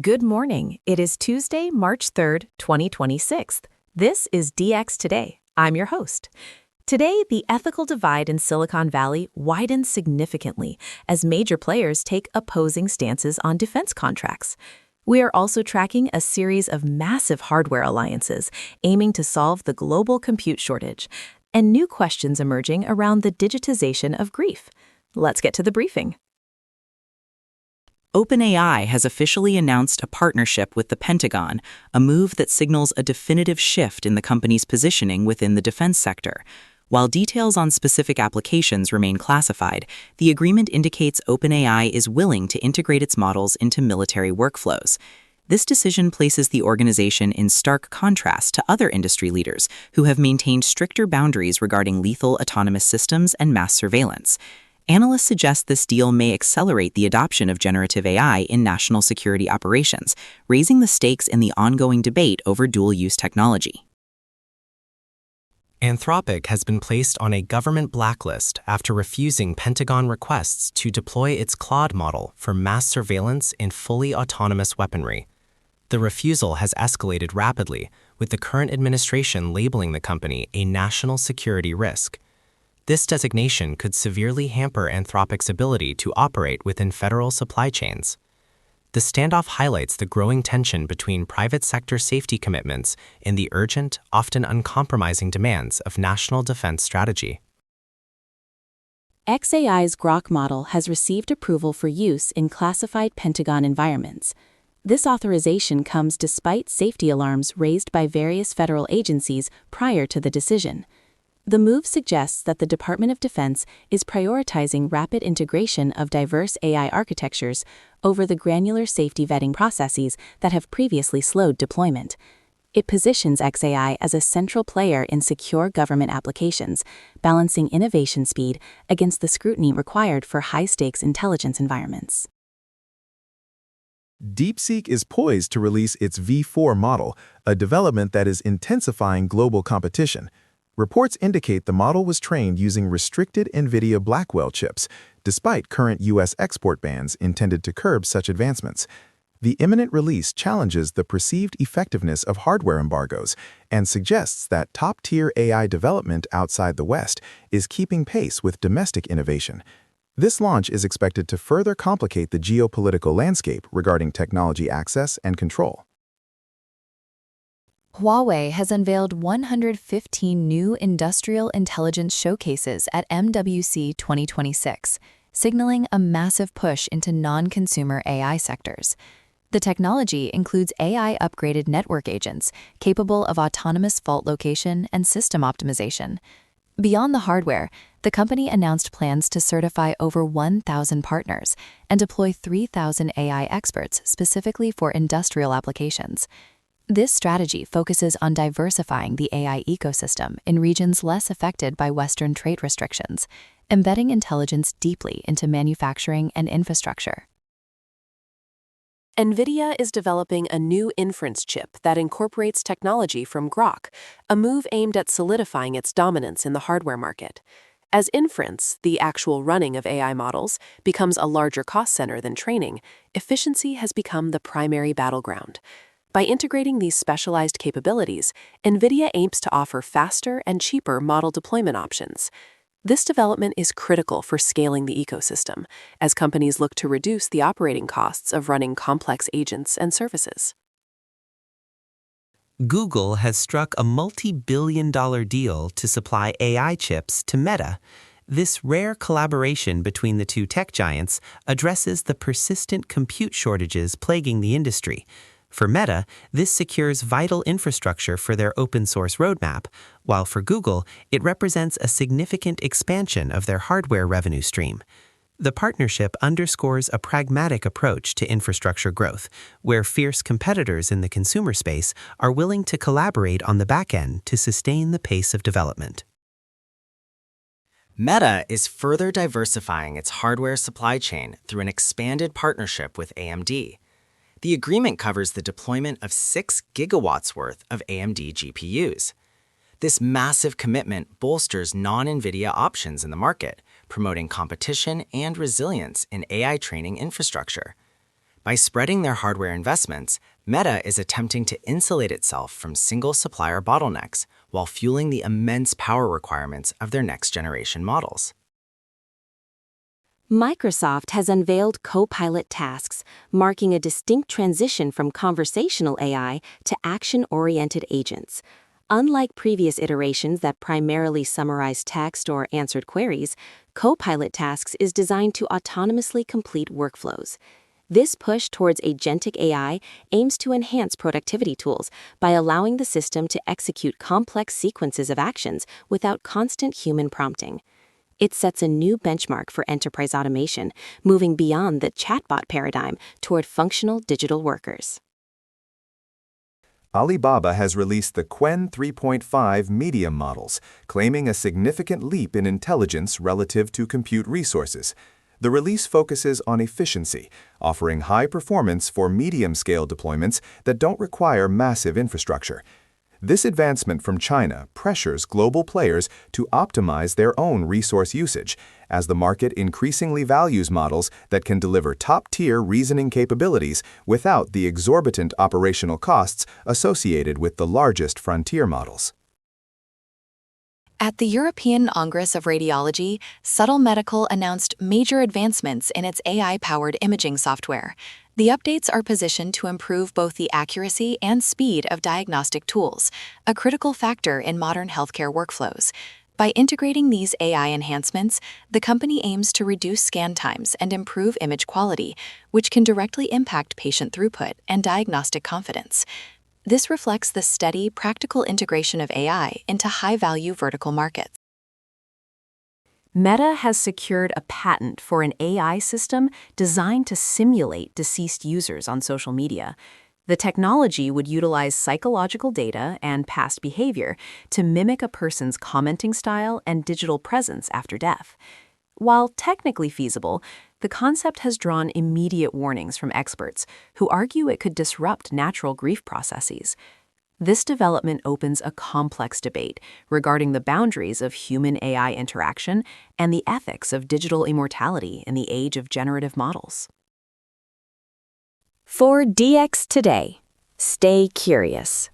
Good morning. It is Tuesday, March 3rd, 2026. This is DX Today. I'm your host. Today, the ethical divide in Silicon Valley widens significantly as major players take opposing stances on defense contracts. We are also tracking a series of massive hardware alliances aiming to solve the global compute shortage, and new questions emerging around the digitization of grief. Let's get to the briefing. OpenAI has officially announced a partnership with the Pentagon, a move that signals a definitive shift in the company's positioning within the defense sector. While details on specific applications remain classified, the agreement indicates OpenAI is willing to integrate its models into military workflows. This decision places the organization in stark contrast to other industry leaders who have maintained stricter boundaries regarding lethal autonomous systems and mass surveillance. Analysts suggest this deal may accelerate the adoption of generative AI in national security operations, raising the stakes in the ongoing debate over dual-use technology. Anthropic has been placed on a government blacklist after refusing Pentagon requests to deploy its Claude model for mass surveillance in fully autonomous weaponry. The refusal has escalated rapidly, with the current administration labeling the company a national security risk. This designation could severely hamper Anthropic's ability to operate within federal supply chains. The standoff highlights the growing tension between private sector safety commitments and the urgent, often uncompromising demands of national defense strategy. xAI's Grok model has received approval for use in classified Pentagon environments. This authorization comes despite safety alarms raised by various federal agencies prior to the decision. The move suggests that the Department of Defense is prioritizing rapid integration of diverse AI architectures over the granular safety vetting processes that have previously slowed deployment. It positions xAI as a central player in secure government applications, balancing innovation speed against the scrutiny required for high-stakes intelligence environments. DeepSeek is poised to release its V4 model, a development that is intensifying global competition. Reports indicate the model was trained using restricted NVIDIA Blackwell chips, despite current U.S. export bans intended to curb such advancements. The imminent release challenges the perceived effectiveness of hardware embargoes and suggests that top-tier AI development outside the West is keeping pace with domestic innovation. This launch is expected to further complicate the geopolitical landscape regarding technology access and control. Huawei has unveiled 115 new industrial intelligence showcases at MWC 2026, signaling a massive push into non-consumer AI sectors. The technology includes AI-upgraded network agents capable of autonomous fault location and system optimization. Beyond the hardware, the company announced plans to certify over 1,000 partners and deploy 3,000 AI experts specifically for industrial applications. This strategy focuses on diversifying the AI ecosystem in regions less affected by Western trade restrictions, embedding intelligence deeply into manufacturing and infrastructure. NVIDIA is developing a new inference chip that incorporates technology from Grok, a move aimed at solidifying its dominance in the hardware market. As inference, the actual running of AI models, becomes a larger cost center than training, efficiency has become the primary battleground. By integrating these specialized capabilities, NVIDIA aims to offer faster and cheaper model deployment options. This development is critical for scaling the ecosystem, as companies look to reduce the operating costs of running complex agents and services. Google has struck a multi-billion-dollar deal to supply AI chips to Meta. This rare collaboration between the two tech giants addresses the persistent compute shortages plaguing the industry. For Meta, this secures vital infrastructure for their open-source roadmap, while for Google, it represents a significant expansion of their hardware revenue stream. The partnership underscores a pragmatic approach to infrastructure growth, where fierce competitors in the consumer space are willing to collaborate on the back end to sustain the pace of development. Meta is further diversifying its hardware supply chain through an expanded partnership with AMD. The agreement covers the deployment of 6 gigawatts worth of AMD GPUs. This massive commitment bolsters non-NVIDIA options in the market, promoting competition and resilience in AI training infrastructure. By spreading their hardware investments, Meta is attempting to insulate itself from single supplier bottlenecks while fueling the immense power requirements of their next-generation models. Microsoft has unveiled Copilot tasks, marking a distinct transition from conversational AI to action-oriented agents. Unlike previous iterations that primarily summarize text or answered queries, Copilot tasks is designed to autonomously complete workflows. This push towards agentic AI aims to enhance productivity tools by allowing the system to execute complex sequences of actions without constant human prompting. It sets a new benchmark for enterprise automation, moving beyond the chatbot paradigm toward functional digital workers. Alibaba has released the Qwen 3.5 medium models, claiming a significant leap in intelligence relative to compute resources. The release focuses on efficiency, offering high performance for medium-scale deployments that don't require massive infrastructure. This advancement from China pressures global players to optimize their own resource usage, as the market increasingly values models that can deliver top-tier reasoning capabilities without the exorbitant operational costs associated with the largest frontier models. At the European Congress of Radiology, Subtle Medical announced major advancements in its AI-powered imaging software. The updates are positioned to improve both the accuracy and speed of diagnostic tools, a critical factor in modern healthcare workflows. By integrating these AI enhancements, the company aims to reduce scan times and improve image quality, which can directly impact patient throughput and diagnostic confidence. This reflects the steady, practical integration of AI into high-value vertical markets. Meta has secured a patent for an AI system designed to simulate deceased users on social media. The technology would utilize psychological data and past behavior to mimic a person's commenting style and digital presence after death. While technically feasible, the concept has drawn immediate warnings from experts who argue it could disrupt natural grief processes. This development opens a complex debate regarding the boundaries of human-AI interaction and the ethics of digital immortality in the age of generative models. For DX Today, stay curious.